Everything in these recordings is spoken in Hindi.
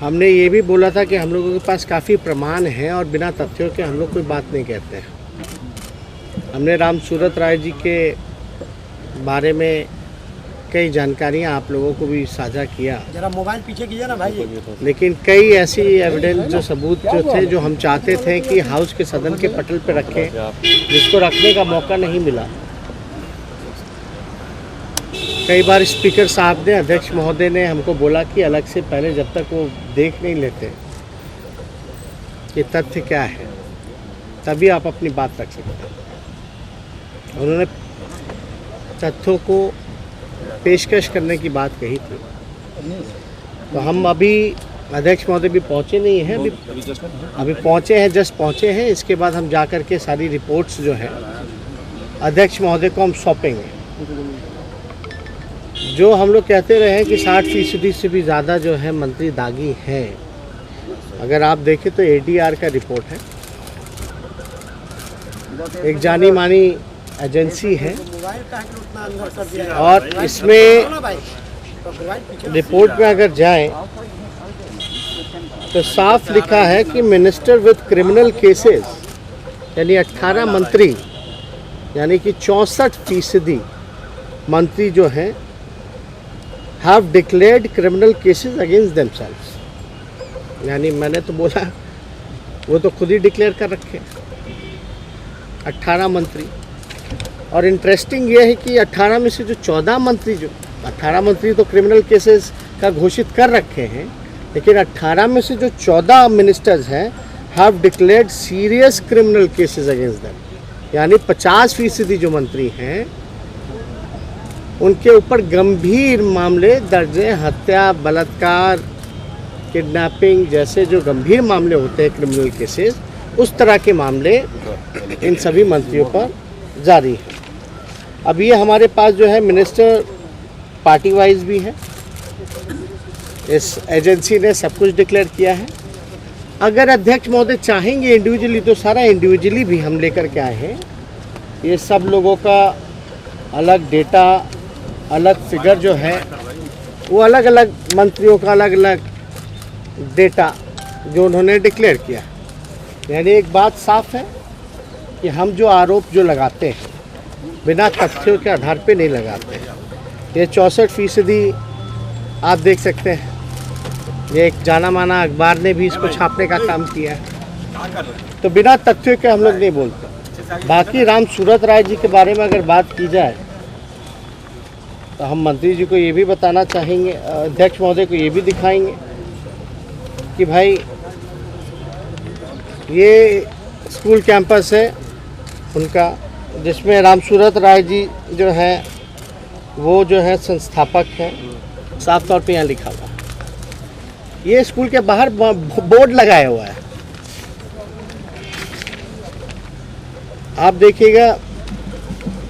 हमने ये भी बोला था कि हम लोगों के पास काफ़ी प्रमाण हैं और बिना तथ्यों के हम लोग कोई बात नहीं कहते हैं। हमने राम सूरत राय जी के बारे में कई जानकारियां आप लोगों को भी साझा किया। जरा मोबाइल पीछे कीजिए ना भाई। लेकिन कई ऐसी एविडेंस जो सबूत जो थे जो हम चाहते थे कि हाउस के सदन के पटल पर रखें, जिसको रखने का मौका नहीं मिला। कई बार स्पीकर साहब ने, अध्यक्ष महोदय ने हमको बोला कि अलग से पहले जब तक वो देख नहीं लेते कि तथ्य क्या है तभी आप अपनी बात रख सकते हैं। उन्होंने तथ्यों को पेशकश करने की बात कही थी। तो हम अभी, अध्यक्ष महोदय भी पहुंचे नहीं हैं, अभी पहुंचे हैं, जस्ट पहुंचे हैं। इसके बाद हम जा कर के सारी रिपोर्ट्स जो है अध्यक्ष महोदय को हम सौंपेंगे। जो हम लोग कहते रहे हैं कि 60% से भी ज़्यादा जो है मंत्री दागी हैं। अगर आप देखें तो ADR का रिपोर्ट है, एक जानी मानी एजेंसी है, और इसमें रिपोर्ट में अगर जाएं तो साफ लिखा है कि मिनिस्टर विद क्रिमिनल केसेस, यानी 18 मंत्री, यानी कि 64% मंत्री जो हैं have declared criminal cases against themselves. यानी मैंने तो बोला वो तो खुद ही डिक्लेयर कर रखे 18 मंत्री। और इंटरेस्टिंग ये है कि 18 में से जो 14 मंत्री, जो 18 मंत्री तो क्रिमिनल केसेस का घोषित कर रखे हैं, लेकिन 18 में से जो 14 मिनिस्टर्स हैं have declared serious criminal cases against them. यानी 50% जो मंत्री हैं उनके ऊपर गंभीर मामले दर्ज हैं। हत्या, बलात्कार, किडनैपिंग जैसे जो गंभीर मामले होते हैं, क्रिमिनल केसेस, उस तरह के मामले इन सभी मंत्रियों पर जारी है। अब ये हमारे पास जो है मिनिस्टर पार्टी वाइज भी है, इस एजेंसी ने सब कुछ डिक्लेयर किया है। अगर अध्यक्ष महोदय चाहेंगे इंडिविजुअली तो सारा इंडिविजुअली भी हम लेकर के आए हैं। ये सब लोगों का अलग डेटा, अलग फिगर जो है वो अलग अलग मंत्रियों का अलग अलग डेटा जो उन्होंने डिक्लेयर किया। यानी एक बात साफ है कि हम जो आरोप जो लगाते हैं बिना तथ्यों के आधार पे नहीं लगाते हैं। ये 64% आप देख सकते हैं, ये एक जाना माना अखबार ने भी इसको छापने का काम किया है। तो बिना तथ्यों के हम लोग नहीं बोलते। बाकी राम सूरत राय जी के बारे में अगर बात की जाए तो हम मंत्री जी को ये भी बताना चाहेंगे, अध्यक्ष महोदय को ये भी दिखाएंगे कि भाई ये स्कूल कैंपस है उनका, जिसमें राम सूरत राय जी जो है वो जो है संस्थापक हैं। साफ तौर पे यहाँ लिखा हुआ है। ये स्कूल के बाहर बोर्ड लगाया हुआ है, आप देखिएगा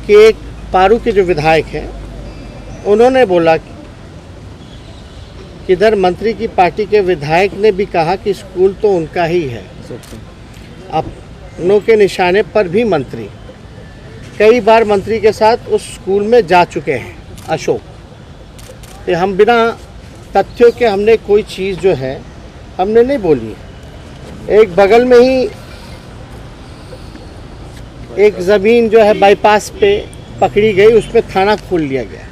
कि एक पारू के जो विधायक हैं उन्होंने बोला कि इधर मंत्री की पार्टी के विधायक ने भी कहा कि स्कूल तो उनका ही है। अपनों के निशाने पर भी मंत्री कई बार मंत्री के साथ उस स्कूल में जा चुके हैं अशोक। तो हम बिना तथ्यों के हमने कोई चीज़ जो है हमने नहीं बोली। एक बगल में ही एक ज़मीन जो है बाईपास पे पकड़ी गई, उसमें थाना खोल लिया गया।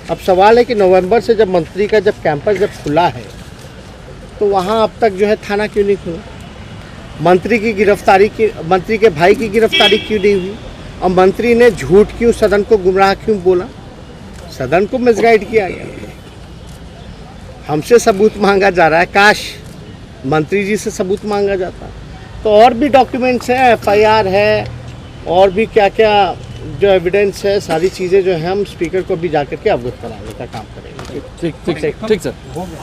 अब सवाल है कि नवंबर से जब मंत्री का जब कैंपस जब खुला है तो वहाँ अब तक जो है थाना क्यों नहीं खुला? मंत्री की गिरफ्तारी की, मंत्री के भाई की गिरफ्तारी क्यों नहीं हुई? और मंत्री ने झूठ क्यों, सदन को गुमराह क्यों बोला? सदन को मिसगाइड किया गया। हमसे सबूत मांगा जा रहा है, काश मंत्री जी से सबूत मांगा जाता। तो और भी डॉक्यूमेंट्स हैं, FIR है, और भी क्या क्या जो एविडेंस है, सारी चीज़ें जो है हम स्पीकर को भी जाकर के अवगत कराने का काम करेंगे। ठीक सर।